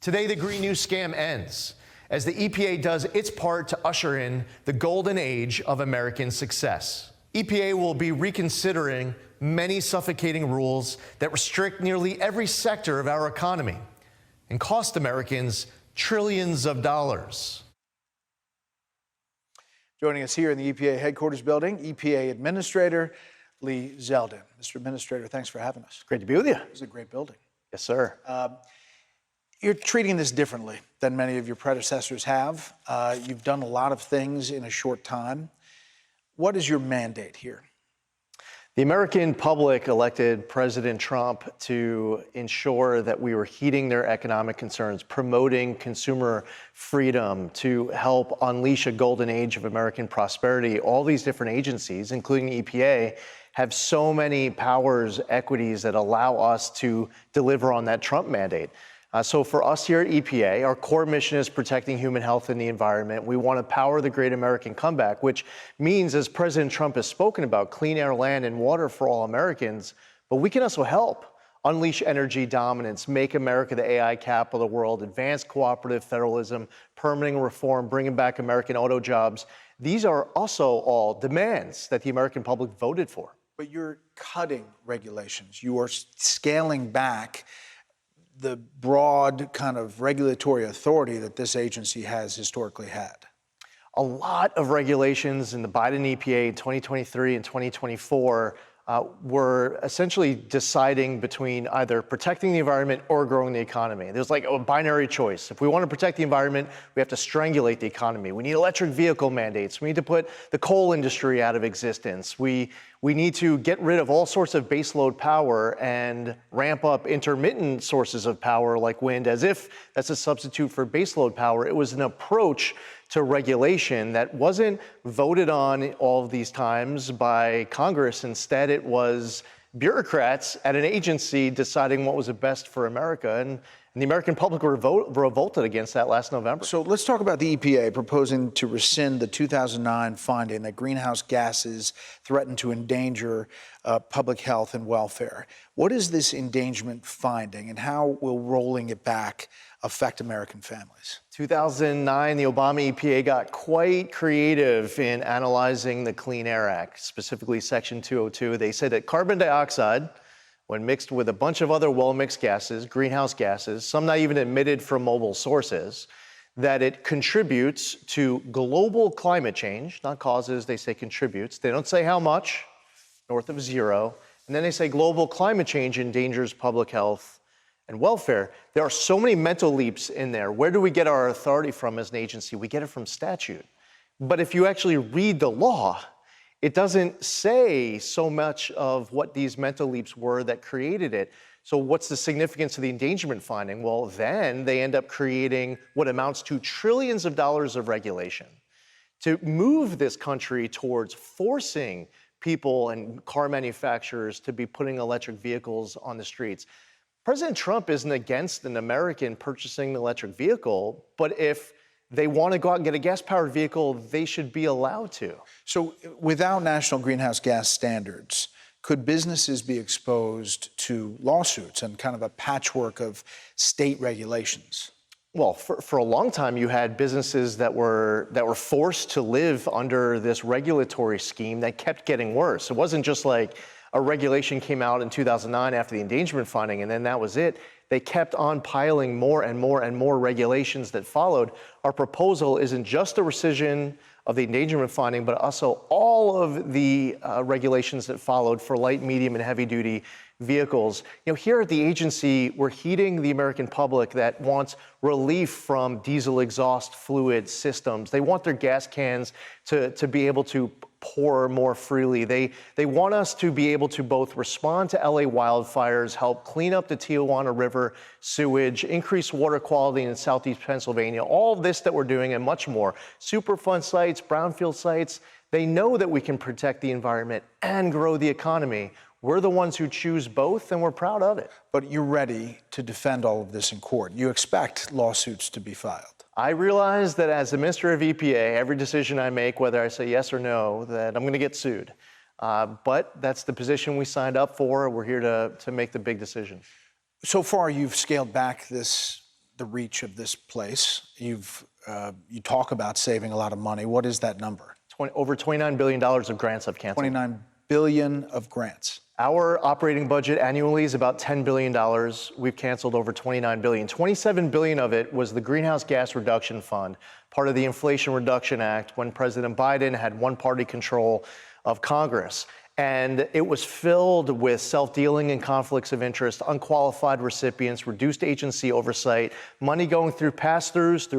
Today, the Green New scam ends as the EPA does its part to usher in the golden age of American success. EPA will be reconsidering many suffocating rules that restrict nearly every sector of our economy and cost Americans trillions of dollars. Joining us here in the EPA headquarters building, EPA Administrator Lee Zeldin. Mr. Administrator, thanks for having us. Great to be with you. This is a great building. Yes, sir. You're treating this differently than many of your predecessors have. You've done a lot of things in a short time. What is your mandate here? The American public elected President Trump to ensure that we were heeding their economic concerns, promoting consumer freedom, to help unleash a golden age of American prosperity. All these different agencies, including EPA, have so many powers, equities that allow us to deliver on that Trump mandate. So for us here at EPA, our core mission is protecting human health and the environment. We want to power the great American comeback, which means, as President Trump has spoken about, clean air, land, and water for all Americans. But we can also help unleash energy dominance, make America the AI capital of the world, advance cooperative federalism, permitting reform, bringing back American auto jobs. These are also all demands that the American public voted for. But you're cutting regulations. You are scaling back the broad kind of regulatory authority that this agency has historically had. A lot of regulations in the Biden EPA in 2023 and 2024 were essentially deciding between either protecting the environment or growing the economy. There's like a binary choice. If we want to protect the environment, we have to strangulate the economy. We need electric vehicle mandates. We need to put the coal industry out of existence. We need to get rid of all sorts of baseload power and ramp up intermittent sources of power like wind, as if that's a substitute for baseload power. It was an approach to regulation that wasn't voted on all of these times by Congress. Instead, it was bureaucrats at an agency deciding what was the best for America. And the American public revolted against that last November. So let's talk about the EPA proposing to rescind the 2009 finding that greenhouse gases threaten to endanger public health and welfare. What is this endangerment finding, and how will rolling it back affect American families? 2009, the Obama EPA got quite creative in analyzing the Clean Air Act, specifically Section 202. They said that carbon dioxide, when mixed with a bunch of other well-mixed gases, greenhouse gases, some not even emitted from mobile sources, that it contributes to global climate change, not causes, they say contributes. They don't say how much, north of zero. And then they say global climate change endangers public health and welfare. There are so many mental leaps in there. Where do we get our authority from as an agency? We get it from statute. But if you actually read the law, it doesn't say so much of what these mental leaps were that created it. So what's the significance of the endangerment finding? Well, then they end up creating what amounts to trillions of dollars of regulation to move this country towards forcing people and car manufacturers to be putting electric vehicles on the streets. President Trump isn't against an American purchasing an electric vehicle, but if they want to go out and get a gas-powered vehicle, they should be allowed to. So without national greenhouse gas standards, could businesses be exposed to lawsuits and kind of a patchwork of state regulations? Well, for a long time, you had businesses that were forced to live under this regulatory scheme that kept getting worse. It wasn't just like a regulation came out in 2009 after the endangerment finding, and then that was it. They kept on piling more and more and more regulations that followed. Our proposal isn't just a rescission of the endangerment finding, but also all of the regulations that followed for light, medium, and heavy-duty vehicles. You know, here at the agency, we're heeding the American public that wants relief from diesel exhaust fluid systems. They want their gas cans to be able to pour more freely. They want us to be able to both respond to LA wildfires, help clean up the Tijuana River sewage, increase water quality in Southeast Pennsylvania, all of this that we're doing and much more. Superfund sites, brownfield sites, they know that we can protect the environment and grow the economy. We're the ones who choose both, and we're proud of it. But you're ready to defend all of this in court. You expect lawsuits to be filed. I realize that as the Minister of EPA, every decision I make, whether I say yes or no, that I'm going to get sued. But that's the position we signed up for. We're here to make the big decision. So far, you've scaled back this the reach of this place. You talk about saving a lot of money. What is that number? Over $29 billion of grants I've canceled. 29 billion of grants. Our operating budget annually is about $10 billion. We've canceled over $29 billion. $27 billion of it was the Greenhouse Gas Reduction Fund, part of the Inflation Reduction Act when President Biden had one-party control of Congress. And it was filled with self-dealing and conflicts of interest, unqualified recipients, reduced agency oversight, money going through pass-throughs,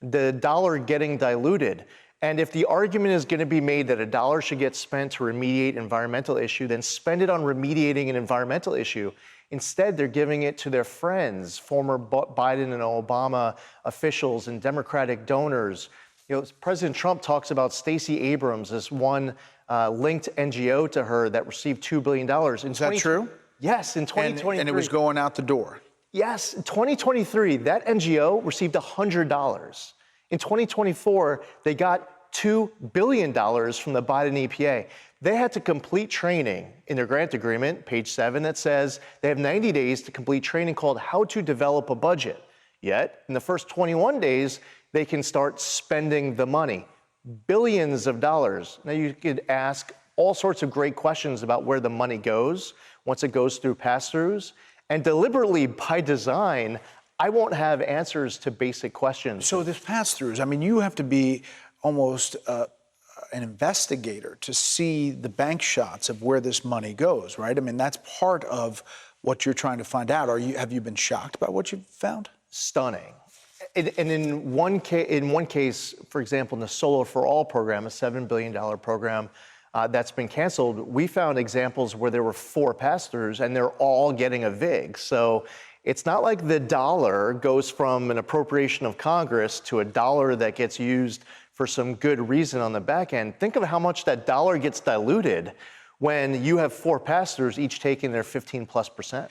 the dollar getting diluted. And if the argument is going to be made that a dollar should get spent to remediate an environmental issue, then spend it on remediating an environmental issue. Instead, they're giving it to their friends, former Biden and Obama officials and Democratic donors. You know, President Trump talks about Stacey Abrams as one linked NGO to her that received $2 billion. Is that true? Yes, in 2023. And it was going out the door. Yes, in 2023, that NGO received $100. In 2024, they got $2 billion from the Biden EPA. They had to complete training in their grant agreement, page 7, that says they have 90 days to complete training called How to Develop a Budget. Yet, in the first 21 days, they can start spending the money, billions of dollars. Now, you could ask all sorts of great questions about where the money goes once it goes through pass-throughs. And deliberately, by design, I won't have answers to basic questions. So this pass-throughs, I mean, you have to be almost an investigator to see the bank shots of where this money goes, right? I mean, that's part of what you're trying to find out. Have you been shocked by what you've found? Stunning. And in one case, for example, in the Solar for All program, a $7 billion program that's been canceled, we found examples where there were 4 pass-throughs and they're all getting a VIG. So it's not like the dollar goes from an appropriation of Congress to a dollar that gets used for some good reason on the back end. Think of how much that dollar gets diluted when you have 4 pass-throughs, each taking their 15+%.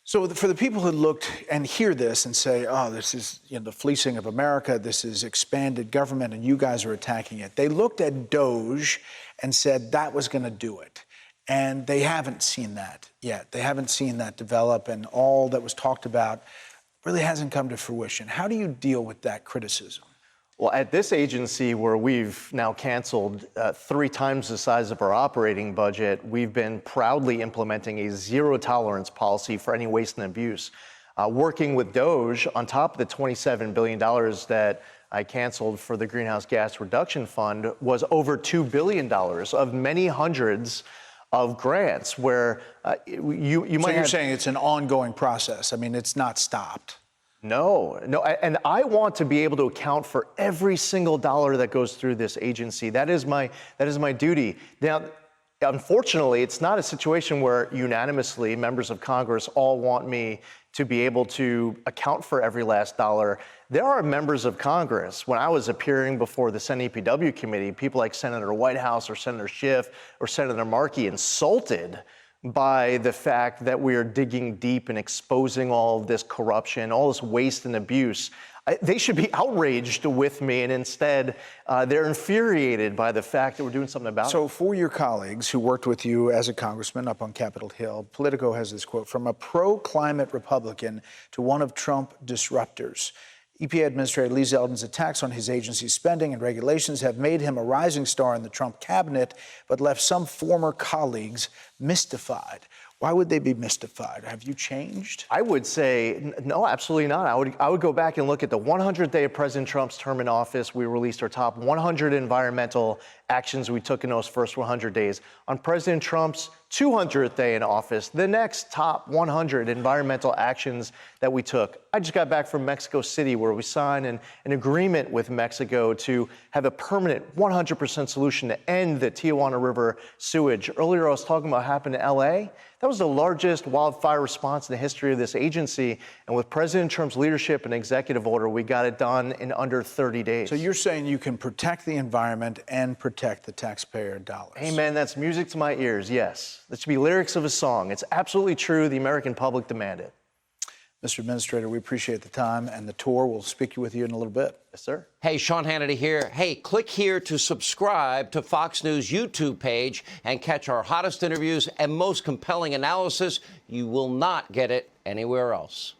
So for the people who looked and hear this and say, oh, this is the fleecing of America, this is expanded government, and you guys are attacking it. They looked at DOGE and said that was going to do it. And they haven't seen that yet. They haven't seen that develop, and all that was talked about really hasn't come to fruition. How do you deal with that criticism? Well, at this agency where we've now canceled 3 times the size of our operating budget, we've been proudly implementing a zero-tolerance policy for any waste and abuse. Working with DOGE, on top of the $27 billion that I canceled for the Greenhouse Gas Reduction Fund, was over $2 billion of many hundreds of grants where you might. So you're saying it's an ongoing process. I mean, it's not stopped. No, and I want to be able to account for every single dollar that goes through this agency. That is my duty. Now, unfortunately, it's not a situation where unanimously members of Congress all want me to be able to account for every last dollar. There are members of Congress, when I was appearing before the Senate EPW committee, people like Senator Whitehouse or Senator Schiff or Senator Markey, insulted by the fact that we are digging deep and exposing all of this corruption, all this waste and abuse. They should be outraged with me, and instead they're infuriated by the fact that we're doing something about it. So for your colleagues who worked with you as a congressman up on Capitol Hill, Politico has this quote, from a pro-climate Republican to one of Trump disruptors. EPA Administrator Lee Zeldin's attacks on his agency's spending and regulations have made him a rising star in the Trump cabinet, but left some former colleagues mystified. Why would they be mystified? Have you changed? I would say, no, absolutely not. I would go back and look at the 100th day of President Trump's term in office. We released our top 100 environmental actions we took in those first 100 days. On President Trump's 200th day in office, the next top 100 environmental actions that we took. I just got back from Mexico City, where we signed an agreement with Mexico to have a permanent 100% solution to end the Tijuana River sewage. Earlier, I was talking about what happened in LA. That was the largest wildfire response in the history of this agency. And with President Trump's leadership and executive order, we got it done in under 30 days. So you're saying you can protect the environment and protect the taxpayer dollars? Amen. That's music to my ears, yes. That should be lyrics of a song. It's absolutely true. The American public demand it. Mr. Administrator, we appreciate the time and the tour. We'll speak with you in a little bit. Yes, sir. Hey, Sean Hannity here. Hey, click here to subscribe to Fox News YouTube page and catch our hottest interviews and most compelling analysis. You will not get it anywhere else.